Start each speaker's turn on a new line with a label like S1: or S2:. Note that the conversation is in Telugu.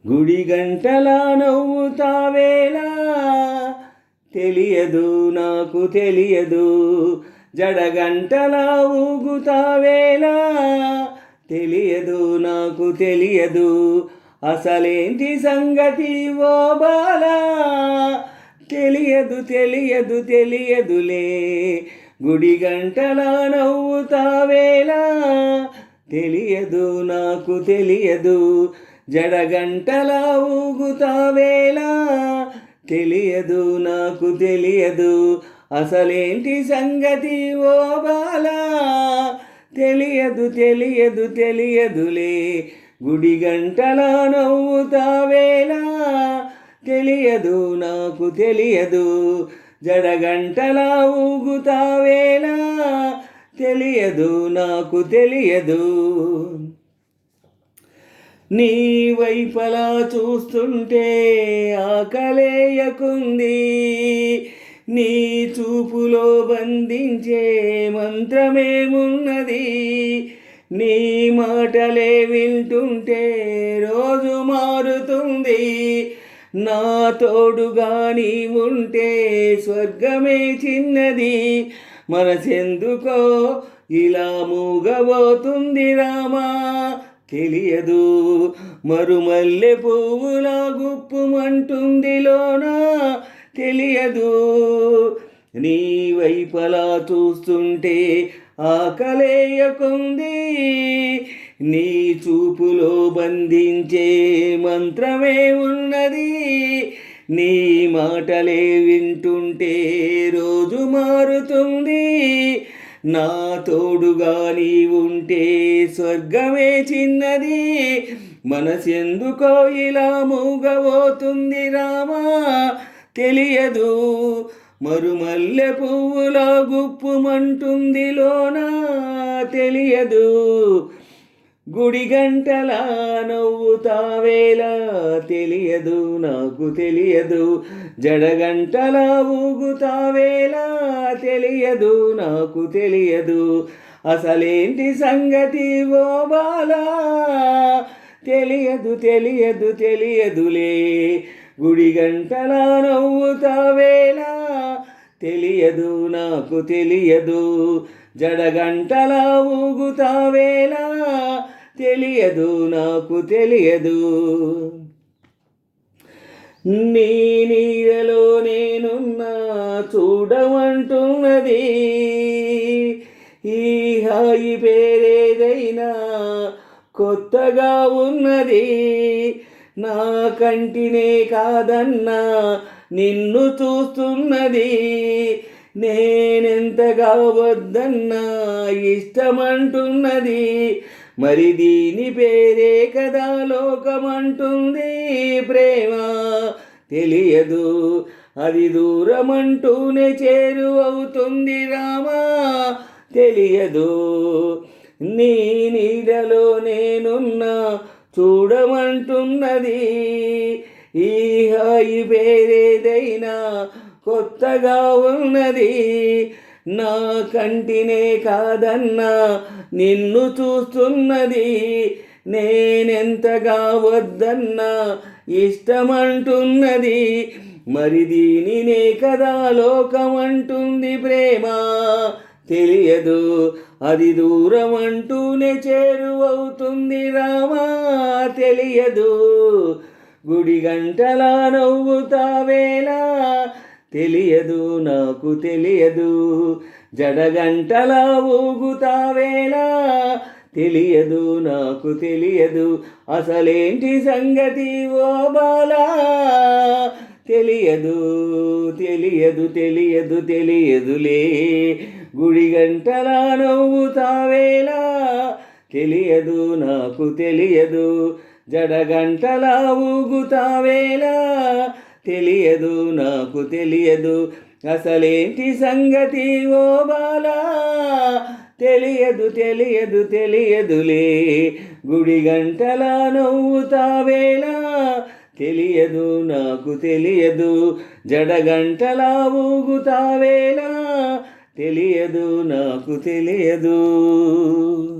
S1: గుడి గంటలా నవ్వుతావేలా తెలియదు నాకు తెలియదు. జడగంటలా ఊగుతావేలా తెలియదు నాకు తెలియదు. అసలేంటి సంగతి ఓ బాలా తెలియదు తెలియదు తెలియదులే. గుడి గంటలా నవ్వుతావేలా తెలియదు నాకు తెలియదు. జడగంటలా ఊగుతావేలా తెలియదు నాకు తెలియదు. అసలేంటి సంగతి ఓ బాలా తెలియదు తెలియదు తెలియదులే. గుడి గంటలా నవ్వుతావేలా తెలియదు నాకు తెలియదు. జడగంటలా ఊగుతావేలా తెలియదు నాకు తెలియదు. నీ వైపలా చూస్తుంటే ఆకలేయకుంది. నీ చూపులో బంధించే మంత్రమేమున్నది. నీ మాటలే వింటుంటే రోజు మారుతుంది. నా తోడుగా నీ ఉంటే స్వర్గమే చిన్నది. మనసెందుకో ఇలా మూగబోతుంది రామా తెలియదు. మరుమల్లె పువ్వులా గుప్పుమంటుంది లోనా తెలియదు. నీ వైపలా చూస్తుంటే ఆకలేయకుంది. నీ చూపులో బంధించే మంత్రమే ఉన్నది. నీ మాటలే వింటుంటే రోజు మారుతుంది. నా తోడుగా నీ ఉంటే స్వర్గమే చిన్నది. మనసెందుకో ఇలా మూగబోతుంది రామా తెలియదు. మరుమల్లె పువ్వులా గుప్పుమంటుంది లోనా తెలియదు. గుడి గంటలా నవ్వుతావేలా తెలియదు నాకు తెలియదు. జడగంటలా ఊగుతావేలా తెలియదు నాకు తెలియదు. అసలేంటి సంగతి ఓ బాలా తెలియదు తెలియదు తెలియదులే. గుడి గంటలా నవ్వుతావేలా తెలియదు నాకు తెలియదు. జడగంటలా ఊగుతావేలా తెలియదు నాకు తెలియదు. నీ నీడలో నేనున్నా చూడమంటున్నది. ఈ హాయి పేరేదైనా కొత్తగా ఉన్నది. నా కంటినే కాదన్నా నిన్ను చూస్తున్నది. నేనెంతగా వద్దన్నా ఇష్టమంటున్నది. మరి దీని పేరే కదా లోకమంటుంది ప్రేమ తెలియదు. అది దూరమంటూనే చేరువవుతుంది రామా తెలియదు. నీ నీడలో నేనున్నా చూడమంటున్నది. ఈ హాయి పేరేదైనా కొత్తగా ఉన్నది. నా కంటినే కాదన్నా నిన్ను చూస్తున్నది. నేనెంతగా వద్దన్నా ఇష్టమంటున్నది. మరి దీనినే కదా లోకమంటుంది ప్రేమ తెలియదు. అది దూరమంటూనే చేరువవుతుంది రామా తెలియదు. గుడి గంటలా నవ్వుతావేలా తెలియదు నాకు తెలియదు. జడగంటలా ఊగుతావేలా తెలియదు నాకు తెలియదు. అసలేంటి సంగతి ఓ బాలా తెలియదు తెలియదు తెలియదు తెలియదులే. గుడి గంటలా నవ్వుతావేలా తెలియదు నాకు తెలియదు. జడగంటలా ఊగుతావేలా తెలియదు నాకు తెలియదు. అసలేంటి సంగతి ఓ బాలా తెలియదు తెలియదు తెలియదులే. గుడి గంటలా నవ్వుతావేలా తెలియదు నాకు తెలియదు. జడగంటలా ఊగుతావేలా తెలియదు నాకు తెలియదు.